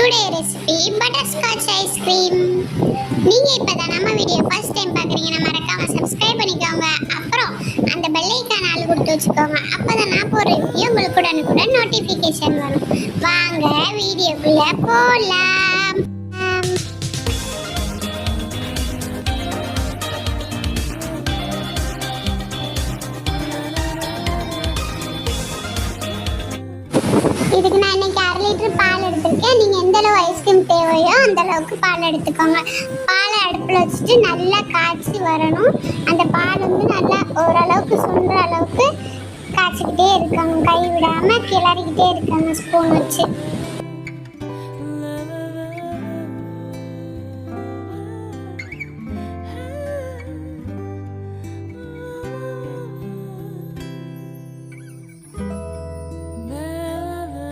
Today recipe butterscotch ice cream. நீங்க இப்பதான் நம்ம வீடியோ ஃபர்ஸ்ட் டைம் பாக்குறீங்கன்னா மறக்காம சப்ஸ்கிரைப் பண்ணிக்கோங்க. அப்புறம் அந்த பெல் ஐகான் ஆல் கொடுத்து வச்சுக்கோங்க. அப்பதான் நான் போற வீடியோ உங்களுக்கு உடனுக்குடன் நோட்டிபிகேஷன் வரும். வாங்க வீடியோக்குள்ள போலாம். இதுக்கு நான் இன்னைக்கு 1/2 லிட்டர் பால் எடுத்திருக்கேன். நீங்கள் எந்த அளவு ஐஸ்கிரீம் தேவையோ அந்த அளவுக்கு பால் எடுத்துக்கோங்க. பாலை அடுப்பில் வச்சுட்டு நல்லா காய்ச்சி வரணும். அந்த பால் நல்லா ஓரளவுக்கு சுண்டுற அளவுக்கு காய்ச்சிக்கிட்டே இருக்காங்க. கை விடாமல் கிளறிக்கிட்டே இருக்காங்க ஸ்பூன் வச்சு.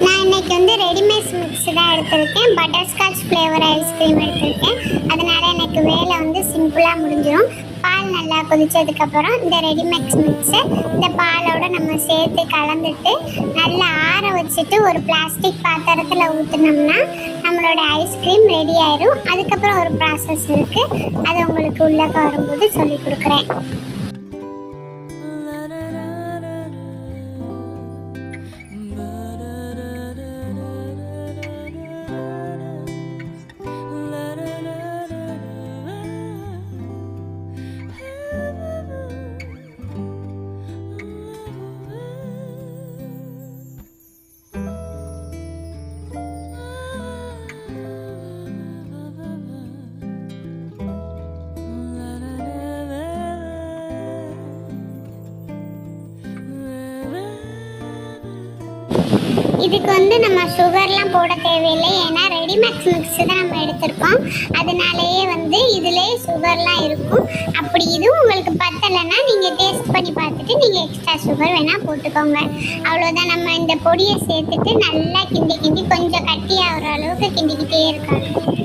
நான் இன்னைக்கு ரெடிமேட் மிக்ஸ் தான் எடுத்திருக்கேன். பட்டர்ஸ்காட்ச் ஃப்ளேவர் ஐஸ்கிரீம் எடுத்திருக்கேன். அதனால எனக்கு வேலை சிம்பிளாக முடிஞ்சிடும். பால் நல்லா கொதிச்சதுக்கப்புறம் இந்த ரெடிமேட் மிக்ஸை இந்த பாலோட நம்ம சேர்த்து கலந்துட்டு நல்லா ஆற வச்சுட்டு ஒரு பிளாஸ்டிக் பாத்திரத்தில் ஊற்றினோம்னா நம்மளோட ஐஸ்கிரீம் ரெடி ஆயிடும். அதுக்கப்புறம் ஒரு ப்ராசஸ் இருக்குது, அது உங்களுக்கு உள்ளே வரும்போது சொல்லி கொடுக்குறேன். இதுக்கு நம்ம சுகர்லாம் போட தேவையில்லை. ஏன்னா ரெடிமேட் மிக்ஸ் தான் நம்ம எடுத்திருக்கோம். அதனாலேயே இதிலே சுகர்லாம் இருக்கும். அப்படி இதுவும் உங்களுக்கு பத்தலைன்னா நீங்கள் டேஸ்ட் பண்ணி பார்த்துட்டு நீங்கள் எக்ஸ்ட்ரா சுகர் வேணால் போட்டுக்கோங்க. அவ்வளோதான். நம்ம இந்த பொடியை சேர்த்துட்டு நல்லா கிண்டி கிண்டி கொஞ்சம் கட்டியாகிற அளவுக்கு கிண்டிக்கிட்டே இருக்காங்க.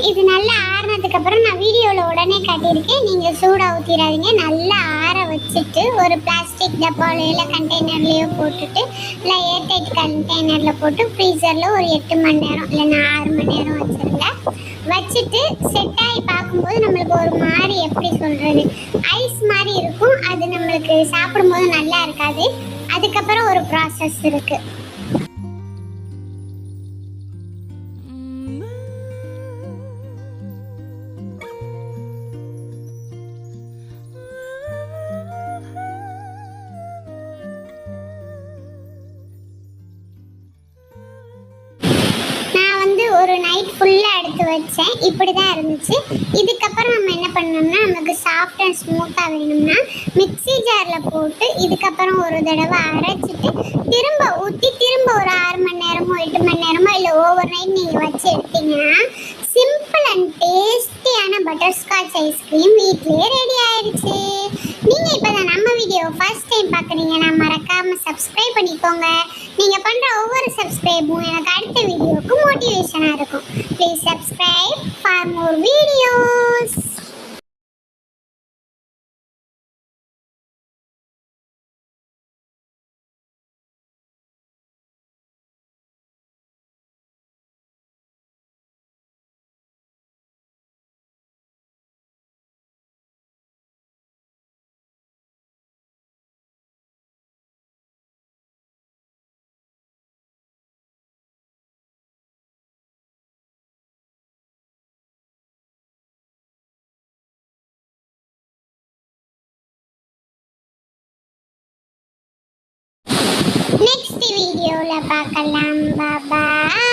இது நல்லா ஆறுனதுக்கப்புறம் நான் வீடியோவில் உடனே காட்டியிருக்கேன். நீங்கள் சூடாக ஊற்றிடாதீங்க. நல்லா ஆற வச்சுட்டு ஒரு பிளாஸ்டிக் டப்பாவிலையோ இல்லை கண்டெய்னர்லேயோ போட்டுட்டு இல்லை ஏர்டைட் கண்டெய்னரில் போட்டு ஃப்ரீசரில் ஒரு 8 மணி நேரம் இல்லைன்னா 6 மணி நேரம் வச்சுருங்க. வச்சுட்டு செட் ஆகி பார்க்கும்போது நம்மளுக்கு ஒரு மாதிரி எப்படி சொல்கிறது ஐஸ் மாதிரி இருக்கும். அது நம்மளுக்கு சாப்பிடும்போது நல்லா இருக்காது. அதுக்கப்புறம் ஒரு ப்ராசஸ் இருக்குது. ஒரு நைட் ஃபுல்லாக எடுத்து வச்சேன். இப்படி தான் இருந்துச்சு. இதுக்கப்புறம் நம்ம என்ன பண்ணோம்னா நமக்கு சாஃப்ட் அண்ட் ஸ்மூத்தாக வேணும்னா மிக்ஸி ஜாரில் போட்டு இதுக்கப்புறம் ஒரு தடவை அரைச்சிட்டு திரும்ப ஊற்றி திரும்ப ஒரு 6 மணி நேரமோ 8 மணி நேரமோ இல்லை ஓவர் நைட் நீங்கள் வச்சு எடுத்தீங்கன்னா சிம்பிள் அண்ட் டேஸ்டியான பட்டர்ஸ்காட்ச் ஐஸ்கிரீம் வீட்லேயே ரெடி ஆயிடுச்சு. நீங்கள் இப்போ தான் நம்ம வீடியோ ஃபர்ஸ்ட் டைம் பார்க்குறீங்கன்னா மறக்காமல் சப்ஸ்கிரைப் பண்ணிக்கோங்க. நீங்கள் பண்ணுற ஒவ்வொரு சப்ஸ்கிரைபும் எனக்கு அடுத்த வீடியோவுக்கு மோட்டிவேஷனாக இருக்கும். Please subscribe for more videos. Next வீடியோவில் பார்க்கலாம். பாய்.